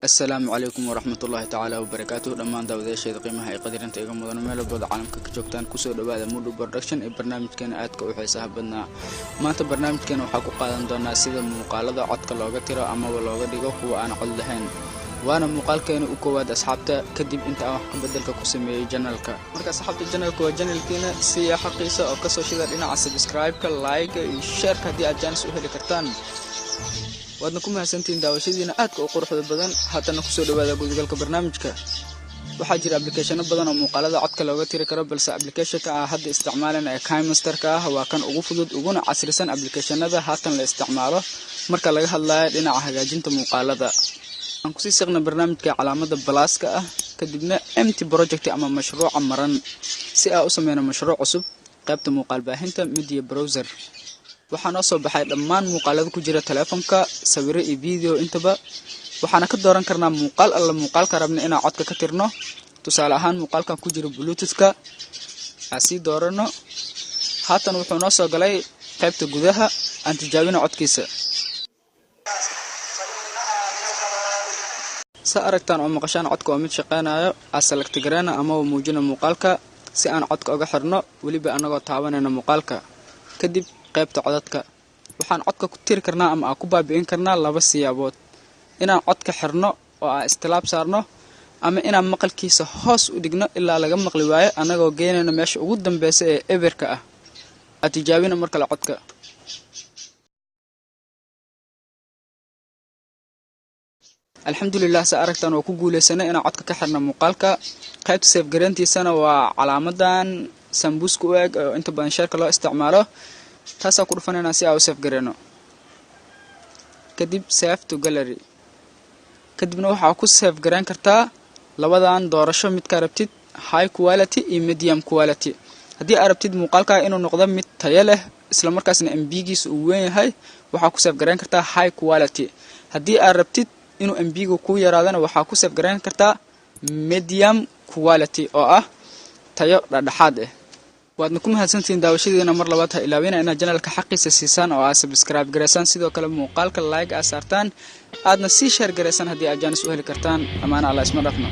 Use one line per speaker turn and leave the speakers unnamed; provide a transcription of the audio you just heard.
السلام عليكم ورحمة الله تعالى وبركاته. دمان داوديشيدا qiimaha ay qadirinta iga mudan meel walba caalamka ka joogtaan ku soo dhawaada Mood Production ee barnaamijkeena aadka u xiisaha badnaa. Maanta barnaamijkeena waxa ku qaadan doonaa sida muuqaalada codka looga tiro ama looga dhigo kuwa aan cod lahayn. waana muuqaalkeena u koowaad asxaabta kadib inta aan wax ka bedelka ku sameeyay channelka. Marka asxaabta channelka waa channelkeena si xaqiiqo oo ka soo shida dhinaca subscribe-ka, like iyo share-ka hadii aad channel u heli kartaan. waadna ku mahadsantiin daawashadiina aadka u quruxda badan. haddana ku soo dhawaada gudgalka barnaamijka. waxaa jira application badan oo muuqaalada codka looga tiri karo, balse application-ka hadda isticmaalan ee KineMaster-ka waa kan ugu fudud uguna casrisan application-nada haatan la isticmaalo marka laga hadlayo dhinaca hagaajinta muuqaalada. aan ku sii saqna barnaamijka calaamada plus-ka kadibna empty project ama mashruuca maran si aan u sameeyno mashruuc cusub qaybta muuqaal baahinta media browser. waxaan soo baxay dhammaan muuqaalada ku jira telefoonka, sawirro iyo video intaba. waxaan ka dooran karnaa muuqaal alla muuqaalka rabna inaan codka ka tirno. tusaale ahaan muuqaalkan ku jira bluetooth-ka asi doorano. haatan wuxuu noo soo galay qaybta gudaha aan tijaabino codkiisa. sa aragtaan oo maqashaan codka oo mid shaqeynayo aan select gareena ama muujino muuqaalka si aan codka uga xirno waliba anagoo taabanayna muuqaalka. kadib qaybta codadka waxaan codka ku tiri karnaa ama aan ku baabi'in karnaa laba siyaabood: inaan codka xirno oo aan istilaab saarno ama inaan maqalkiisa hoos u dhigno ilaa laga maqli waayo anagoo geynayna meesha ugu dambaysa ee everka ah. aan tijaabino mar kale codka. alxamdulillah sa aragtaan oo ku guuleysanay inaan codka ka xirno muuqaalka. qaybta save garantiisana waa calaamadan sambuska u eg oo inta badan share-ka loo isticmaalo. taasoo ku dhufanayna si aan u save gareeno. kadib save to gallery. kadibna waxaa ku save gareyn kartaa labadan doorasho mid ka rabtid, high quality iyo medium quality. haddii aad rabtid muuqaalka inuu noqdo mid tayo leh isla markaasna MB-giisa uu weyn yahay, waxaa ku save gareyn kartaa high quality. haddii aad rabtid inuu MB-gu ku yaraadana waxaa ku save gareyn kartaa medium quality oo ah tayo dhexdhexaad ah. waadna ku mahadsantiin daawashadiina mar labaad ha ilaawina inaad channelka xaqiisa siisaan oo aad subscribe gareysaan, sidoo kale muuqaalka like aad saartaan, aadna sii share gareysaan haddii aad channel u heli kartaan. amaana Allah isma dhafno.